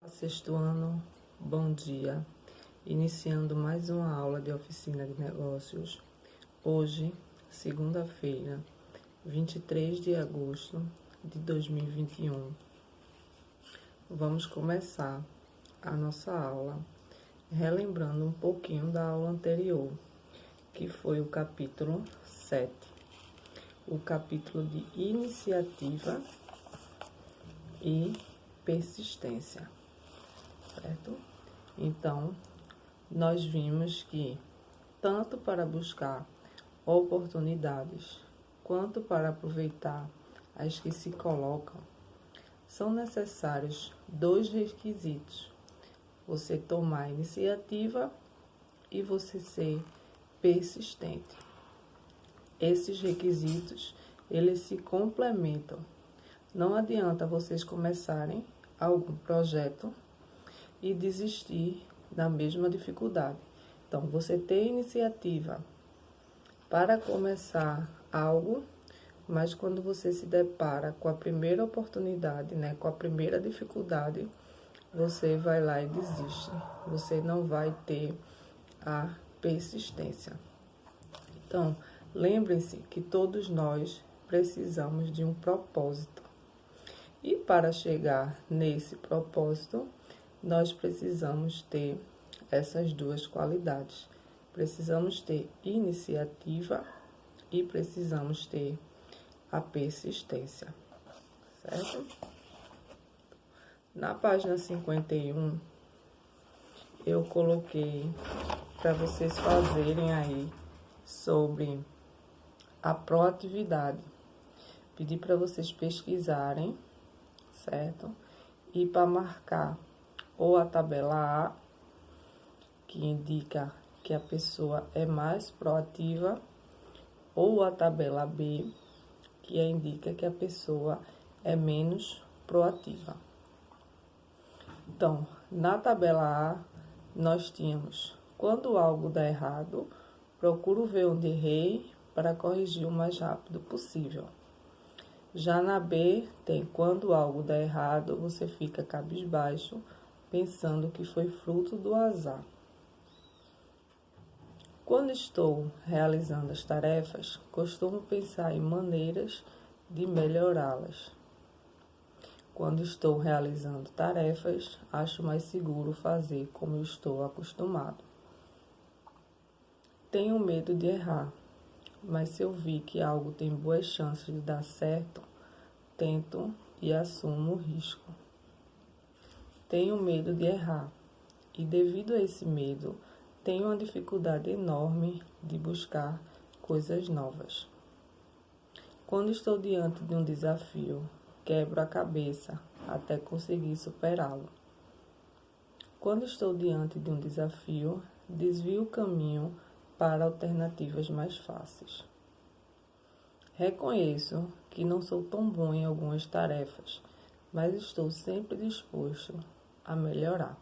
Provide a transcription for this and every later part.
Sexto ano, bom dia. Iniciando mais uma aula de oficina de negócios. Hoje, segunda-feira, 23 de agosto de 2021. Vamos começar a nossa aula relembrando um pouquinho da aula anterior, que foi o capítulo 7, o capítulo de iniciativa e persistência. Certo? Então, nós vimos que tanto para buscar oportunidades quanto para aproveitar as que se colocam, são necessários dois requisitos: você tomar a iniciativa e você ser persistente. Esses requisitos, eles se complementam. Não adianta vocês começarem algum projeto e desistir da mesma dificuldade. Então, você ter iniciativa para começar algo, mas quando você se depara com a primeira oportunidade, com a primeira dificuldade, você vai lá e desiste. Você não vai ter a persistência. Então, lembrem-se que todos nós precisamos de um propósito. E para chegar nesse propósito, nós precisamos ter essas duas qualidades. Precisamos ter iniciativa e precisamos ter a persistência, certo? Na página 51, eu coloquei para vocês fazerem aí sobre a proatividade. Pedi para vocês pesquisarem, certo? E para marcar ou a tabela A, que indica que a pessoa é mais proativa, ou a tabela B, que indica que a pessoa é menos proativa. Então, na tabela A, nós tínhamos: quando algo dá errado, procuro ver onde errei para corrigir o mais rápido possível. Já na B, tem: quando algo dá errado, você fica cabisbaixo, pensando que foi fruto do azar. Quando estou realizando as tarefas, costumo pensar em maneiras de melhorá-las. Quando estou realizando tarefas, acho mais seguro fazer como eu estou acostumado. Tenho medo de errar, mas se eu vi que algo tem boas chances de dar certo, tento e assumo o risco. Tenho medo de errar e, devido a esse medo, tenho uma dificuldade enorme de buscar coisas novas. Quando estou diante de um desafio, quebro a cabeça até conseguir superá-lo. Quando estou diante de um desafio, desvio o caminho para alternativas mais fáceis. Reconheço que não sou tão bom em algumas tarefas, mas estou sempre disposto a melhorar.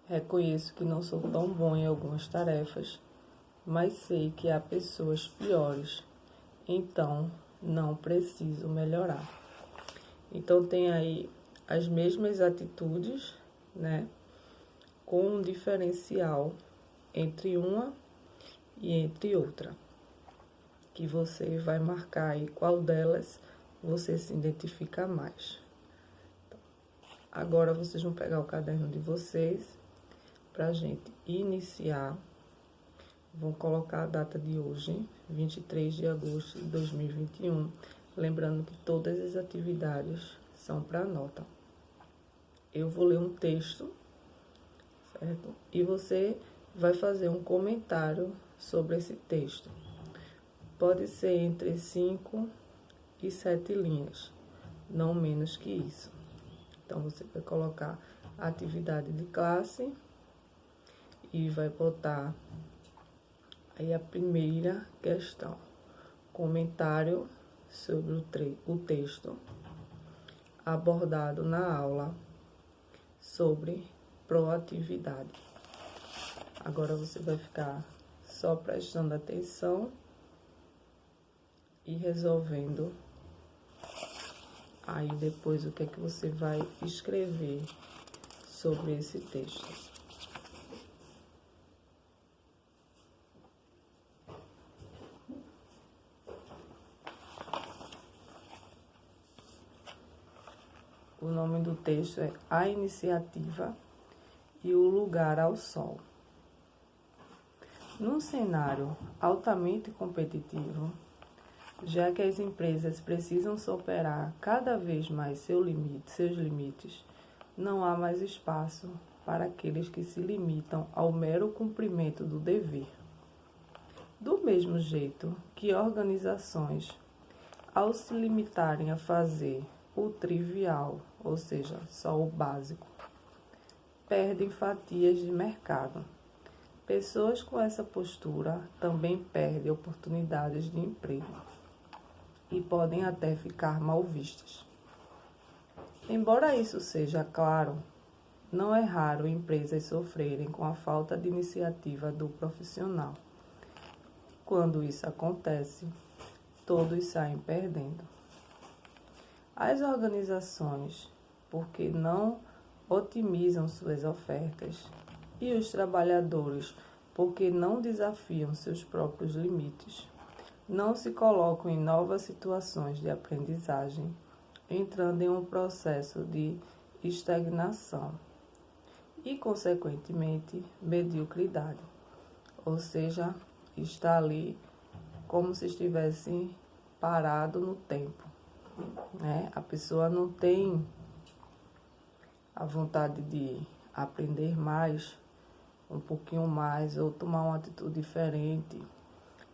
Reconheço que não sou tão bom em algumas tarefas, mas sei que há pessoas piores, então não preciso melhorar. Então tem aí as mesmas atitudes, com um diferencial entre uma e entre outra, que você vai marcar aí qual delas você se identifica mais. Agora vocês vão pegar o caderno de vocês para a gente iniciar. Vão colocar a data de hoje, 23 de agosto de 2021. Lembrando que todas as atividades são para nota. Eu vou ler um texto, certo? E você vai fazer um comentário sobre esse texto. Pode ser entre 5 e 7 linhas, não menos que isso. Então, você vai colocar a atividade de classe e vai botar aí a primeira questão: comentário sobre o texto abordado na aula sobre proatividade. Agora você vai ficar só prestando atenção e resolvendo Aí depois o que é que você vai escrever sobre esse texto. O nome do texto é A Iniciativa e o Lugar ao Sol. Num cenário altamente competitivo, já que as empresas precisam superar cada vez mais seus limites, não há mais espaço para aqueles que se limitam ao mero cumprimento do dever. Do mesmo jeito que organizações, ao se limitarem a fazer o trivial, ou seja, só o básico, perdem fatias de mercado. Pessoas com essa postura também perdem oportunidades de emprego e podem até ficar mal vistas. Embora isso seja claro, não é raro empresas sofrerem com a falta de iniciativa do profissional. Quando isso acontece, todos saem perdendo. As organizações, porque não otimizam suas ofertas, e os trabalhadores, porque não desafiam seus próprios limites, não se colocam em novas situações de aprendizagem, entrando em um processo de estagnação e, consequentemente, mediocridade. Ou seja, está ali como se estivesse parado no tempo, né? A pessoa não tem a vontade de aprender mais, um pouquinho mais, ou tomar uma atitude diferente,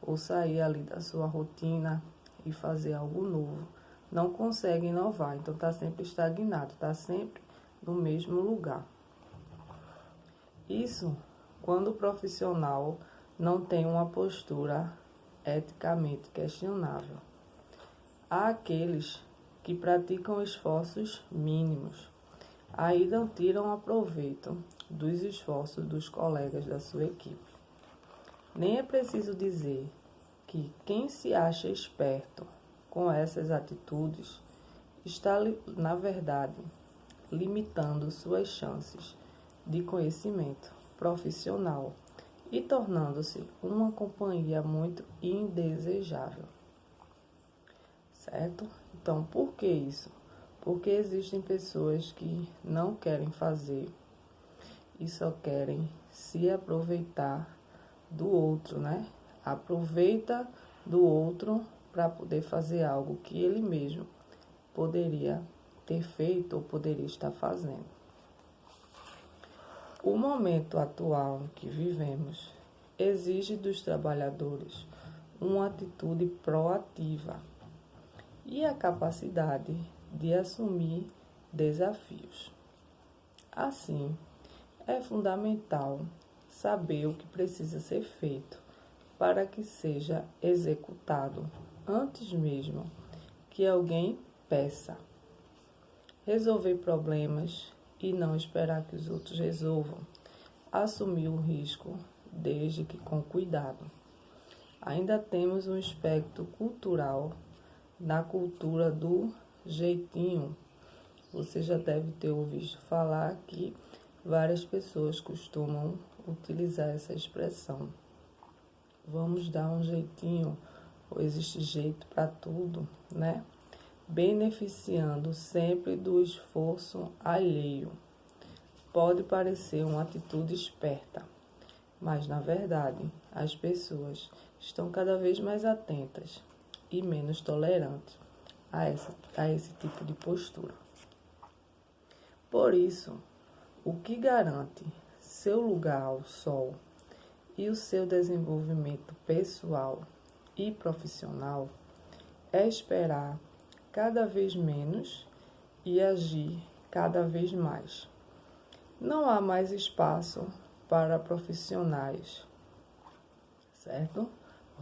ou sair ali da sua rotina e fazer algo novo. Não consegue inovar, então está sempre estagnado, está sempre no mesmo lugar. Isso quando o profissional não tem uma postura eticamente questionável. Há aqueles que praticam esforços mínimos, aí não tiram aproveito dos esforços dos colegas da sua equipe. Nem é preciso dizer que quem se acha esperto com essas atitudes está, na verdade, limitando suas chances de conhecimento profissional e tornando-se uma companhia muito indesejável. Certo? Então, por que isso? Porque existem pessoas que não querem fazer e só querem se aproveitar do outro, né? Aproveita do outro para poder fazer algo que ele mesmo poderia ter feito ou poderia estar fazendo. O momento atual em que vivemos exige dos trabalhadores uma atitude proativa e a capacidade de assumir desafios. Assim, é fundamental saber o que precisa ser feito para que seja executado antes mesmo que alguém peça. Resolver problemas e não esperar que os outros resolvam. Assumir o risco, desde que com cuidado. Ainda temos um aspecto cultural na cultura do jeitinho. Você já deve ter ouvido falar que várias pessoas costumam utilizar essa expressão. Vamos dar um jeitinho, ou existe jeito para tudo, né? Beneficiando sempre do esforço alheio. Pode parecer uma atitude esperta, mas na verdade as pessoas estão cada vez mais atentas e menos tolerantes a esse tipo de postura. Por isso, o que garante seu lugar ao sol e o seu desenvolvimento pessoal e profissional é esperar cada vez menos e agir cada vez mais. Não há mais espaço para profissionais, certo?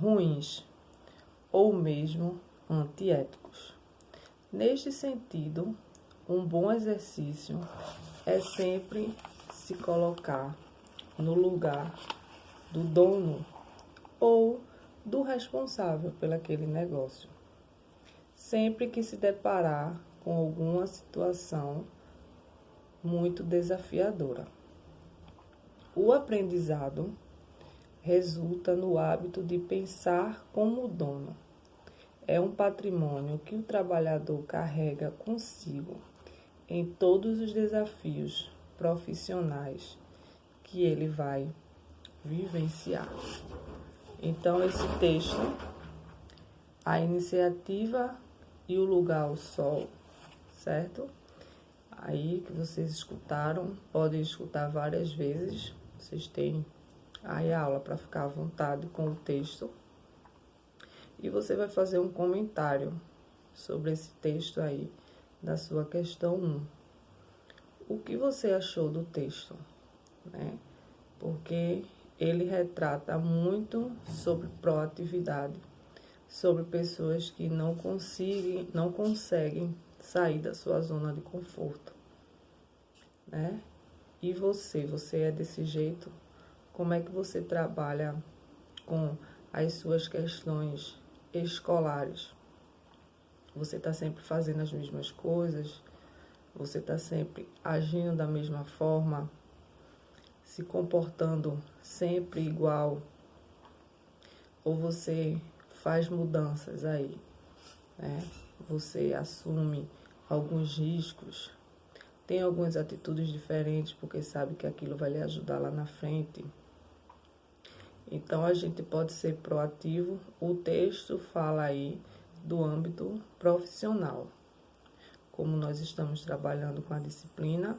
Ruins ou mesmo antiéticos. Neste sentido, um bom exercício é sempre se colocar no lugar do dono ou do responsável pelaquele negócio. Sempre que se deparar com alguma situação muito desafiadora. O aprendizado resulta no hábito de pensar como dono. É um patrimônio que o trabalhador carrega consigo em todos os desafios profissionais que ele vai vivenciar. Então, esse texto, a iniciativa e o lugar ao sol, certo? Aí que vocês escutaram, podem escutar várias vezes, vocês têm aí a aula para ficar à vontade com o texto. E você vai fazer um comentário sobre esse texto aí, da sua questão 1. O que você achou do texto, né? Porque ele retrata muito sobre proatividade, sobre pessoas que não conseguem sair da sua zona de conforto, né? E você é desse jeito? Como é que você trabalha com as suas questões escolares? Você está sempre fazendo as mesmas coisas? Você está sempre agindo da mesma forma? Se comportando sempre igual? Ou você faz mudanças aí, né? Você assume alguns riscos, tem algumas atitudes diferentes porque sabe que aquilo vai lhe ajudar lá na frente. Então, a gente pode ser proativo. O texto fala aí do âmbito profissional, como nós estamos trabalhando com a disciplina,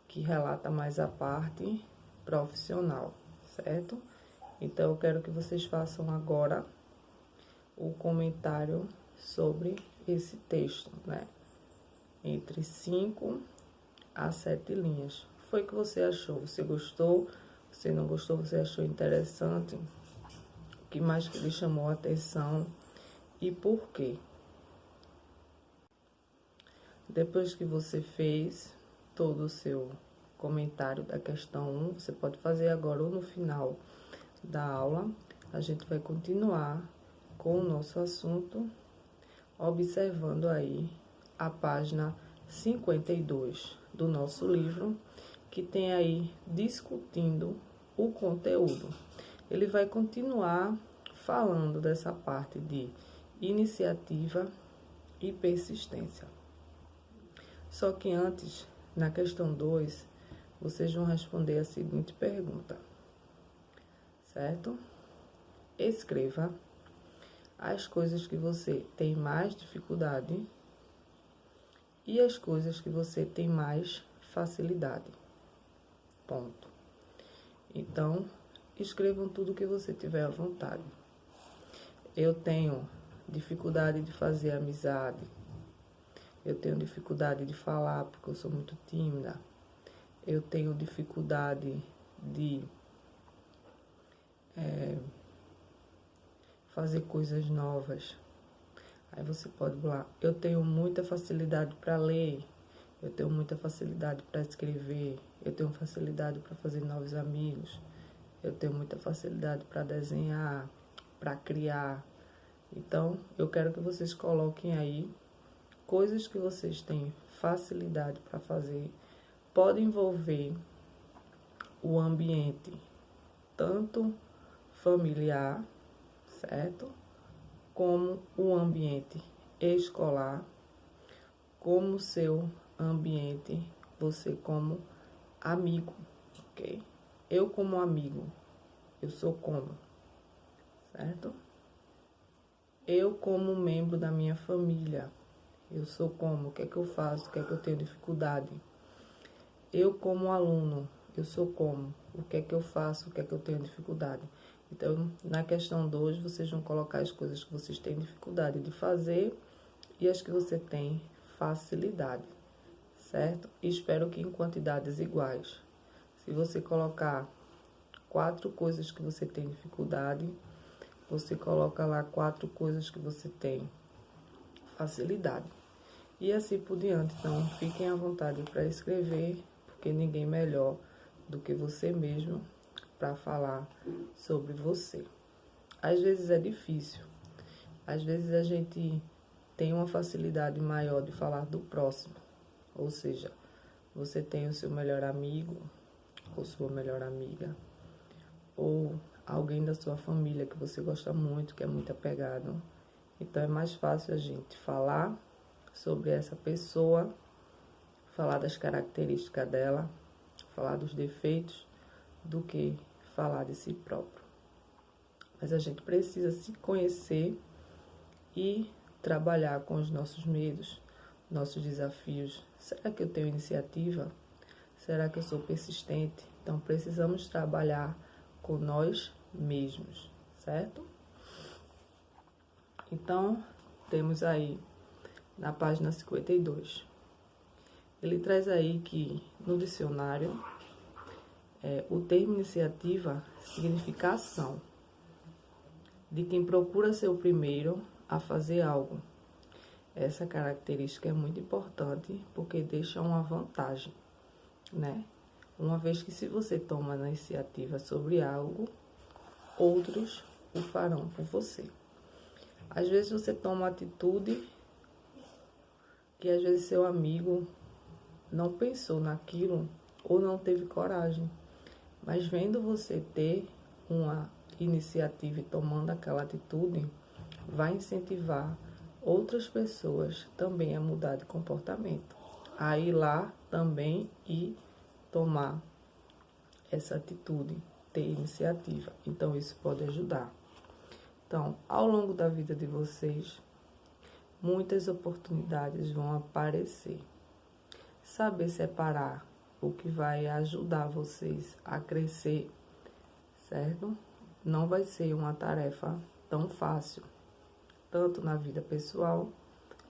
que relata mais a parte profissional, certo? Então, eu quero que vocês façam agora o comentário sobre esse texto, né? Entre 5 a 7 linhas. Foi o que você achou? Você gostou? Você não gostou? Você achou interessante? O que mais que lhe chamou a atenção e por quê? Depois que você fez todo o seu comentário da questão 1, você pode fazer agora ou no final da aula. A gente vai continuar com o nosso assunto, observando aí a página 52 do nosso livro, que tem aí discutindo o conteúdo. Ele vai continuar falando dessa parte de iniciativa e persistência. Só que antes, na questão 2, vocês vão responder a seguinte pergunta, certo? Escreva as coisas que você tem mais dificuldade e as coisas que você tem mais facilidade. Ponto. Então, escrevam tudo que você tiver à vontade. Eu tenho dificuldade de fazer amizade. Eu tenho dificuldade de falar porque eu sou muito tímida. Eu tenho dificuldade de fazer coisas novas. Aí você pode falar, eu tenho muita facilidade para ler, eu tenho muita facilidade para escrever, eu tenho facilidade para fazer novos amigos, eu tenho muita facilidade para desenhar, para criar. Então, eu quero que vocês coloquem aí coisas que vocês têm facilidade para fazer. Pode envolver o ambiente, tanto familiar, certo? Como o ambiente escolar, como seu ambiente, você como amigo, ok? Eu como amigo, eu sou como, certo? Eu como membro da minha família, eu sou como, o que é que eu faço, o que é que eu tenho dificuldade? Eu como aluno, eu sou como, o que é que eu faço, o que é que eu tenho dificuldade? Então, na questão 2, vocês vão colocar as coisas que vocês têm dificuldade de fazer e as que você tem facilidade, certo? E espero que em quantidades iguais. Se você colocar 4 coisas que você tem dificuldade, você coloca lá 4 coisas que você tem facilidade. E assim por diante. Então, fiquem à vontade para escrever, porque ninguém melhor do que você mesmo para falar sobre você. Às vezes é difícil, às vezes a gente tem uma facilidade maior de falar do próximo. Ou seja, você tem o seu melhor amigo ou sua melhor amiga, ou alguém da sua família que você gosta muito, que é muito apegado. Então é mais fácil a gente falar sobre essa pessoa, falar das características dela, falar dos defeitos, do que falar de si próprio. Mas a gente precisa se conhecer e trabalhar com os nossos medos, nossos desafios. Será que eu tenho iniciativa? Será que eu sou persistente? Então precisamos trabalhar com nós mesmos, certo? Então, temos aí na página 52. Ele traz aí que no dicionário o termo iniciativa significa ação de quem procura ser o primeiro a fazer algo. Essa característica é muito importante porque deixa uma vantagem, né? Uma vez que se você toma a iniciativa sobre algo, outros o farão por você. Às vezes você toma uma atitude que às vezes seu amigo não pensou naquilo ou não teve coragem. Mas vendo você ter uma iniciativa e tomando aquela atitude, vai incentivar outras pessoas também a mudar de comportamento. A ir lá também e tomar essa atitude, ter iniciativa. Então isso pode ajudar. Então, ao longo da vida de vocês, muitas oportunidades vão aparecer. Saber separar o que vai ajudar vocês a crescer, certo? Não vai ser uma tarefa tão fácil, tanto na vida pessoal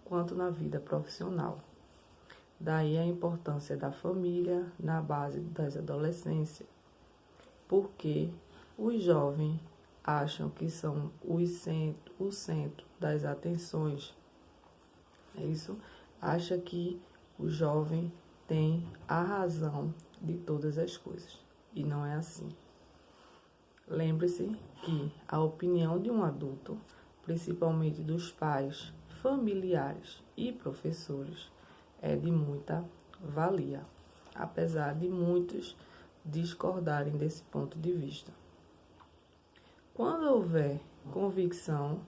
quanto na vida profissional. Daí a importância da família na base das adolescências, porque os jovens acham que são o centro das atenções. É isso? Acha que o jovem tem a razão de todas as coisas. E não é assim. Lembre-se que a opinião de um adulto, principalmente dos pais, familiares e professores, é de muita valia, apesar de muitos discordarem desse ponto de vista. Quando houver convicção,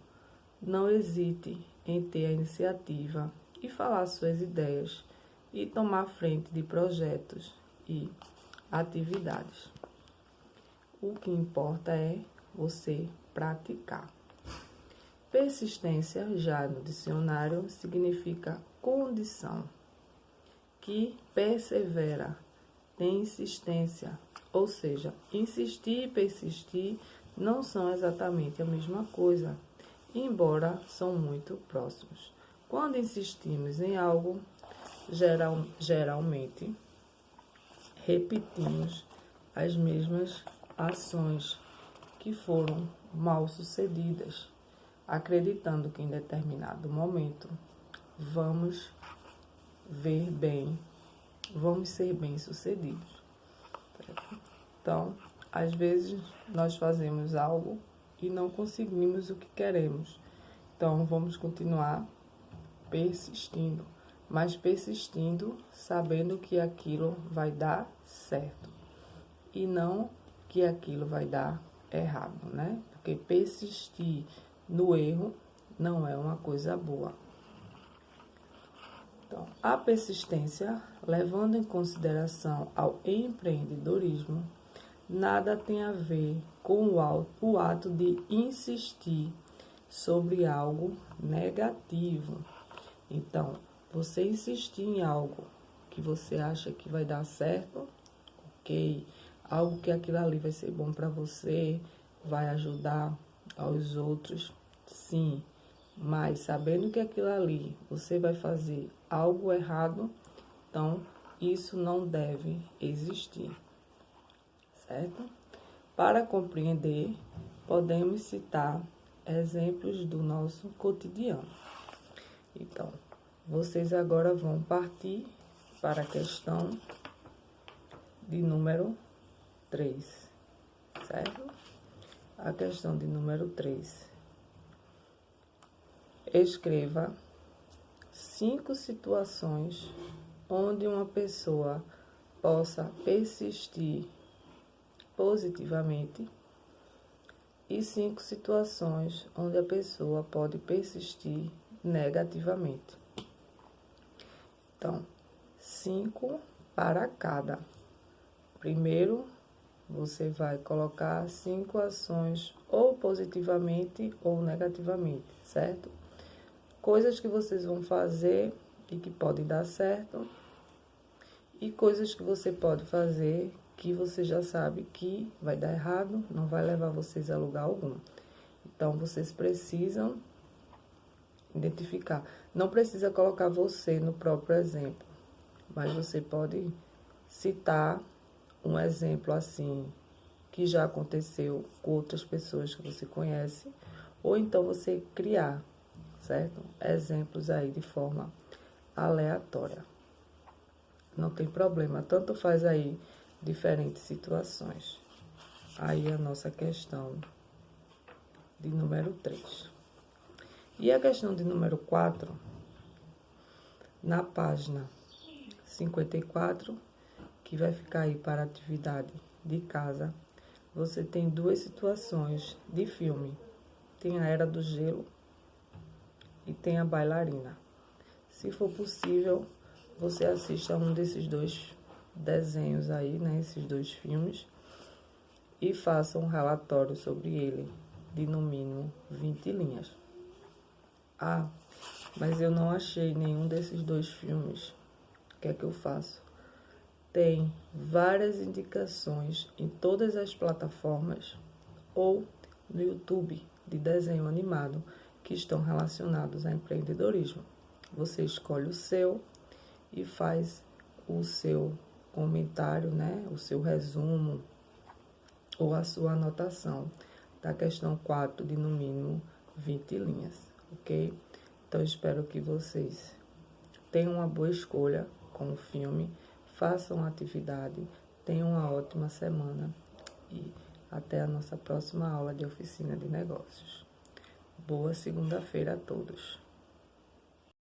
não hesite em ter a iniciativa e falar suas ideias e tomar frente de projetos e atividades. O que importa é você praticar. Persistência, já no dicionário, significa condição, que persevera, tem insistência, ou seja, insistir e persistir não são exatamente a mesma coisa, embora são muito próximos. Quando insistimos em algo, geralmente repetimos as mesmas ações que foram mal sucedidas, acreditando que em determinado momento vamos ser bem sucedidos. Então, às vezes nós fazemos algo e não conseguimos o que queremos. Então, vamos continuar persistindo, mas persistindo sabendo que aquilo vai dar certo e não que aquilo vai dar errado, né? Porque persistir no erro não é uma coisa boa. Então, a persistência, levando em consideração ao empreendedorismo, nada tem a ver com o ato de insistir sobre algo negativo. Então, você insistir em algo que você acha que vai dar certo, ok, algo que aquilo ali vai ser bom para você, vai ajudar aos outros, sim, mas sabendo que aquilo ali você vai fazer algo errado, então isso não deve existir, certo? Para compreender, podemos citar exemplos do nosso cotidiano. Então, vocês agora vão partir para a questão de número 3, certo? A questão de número 3. Escreva 5 situações onde uma pessoa possa persistir positivamente e 5 situações onde a pessoa pode persistir negativamente. Então, 5 para cada. Primeiro, você vai colocar 5 ações ou positivamente ou negativamente, certo? Coisas que vocês vão fazer e que podem dar certo, e coisas que você pode fazer que você já sabe que vai dar errado, não vai levar vocês a lugar algum. Então, vocês precisam identificar. Não precisa colocar você no próprio exemplo, mas você pode citar um exemplo assim, que já aconteceu com outras pessoas que você conhece, ou então você criar, certo? Exemplos aí de forma aleatória. Não tem problema, tanto faz aí diferentes situações. Aí a nossa questão de número 3. E a questão de número 4, na página 54, que vai ficar aí para atividade de casa, você tem 2 situações de filme. Tem a Era do Gelo e tem a Bailarina. Se for possível, você assista a um desses 2 desenhos aí, né? Esses 2 filmes. E faça um relatório sobre ele, de no mínimo 20 linhas. Ah, mas eu não achei nenhum desses 2 filmes. O que é que eu faço? Tem várias indicações em todas as plataformas ou no YouTube de desenho animado que estão relacionados a empreendedorismo. Você escolhe o seu e faz o seu comentário, né? O seu resumo ou a sua anotação da questão 4 de no mínimo 20 linhas, ok? Então, espero que vocês tenham uma boa escolha com o filme, façam a atividade, tenham uma ótima semana e até a nossa próxima aula de oficina de negócios. Boa segunda-feira a todos!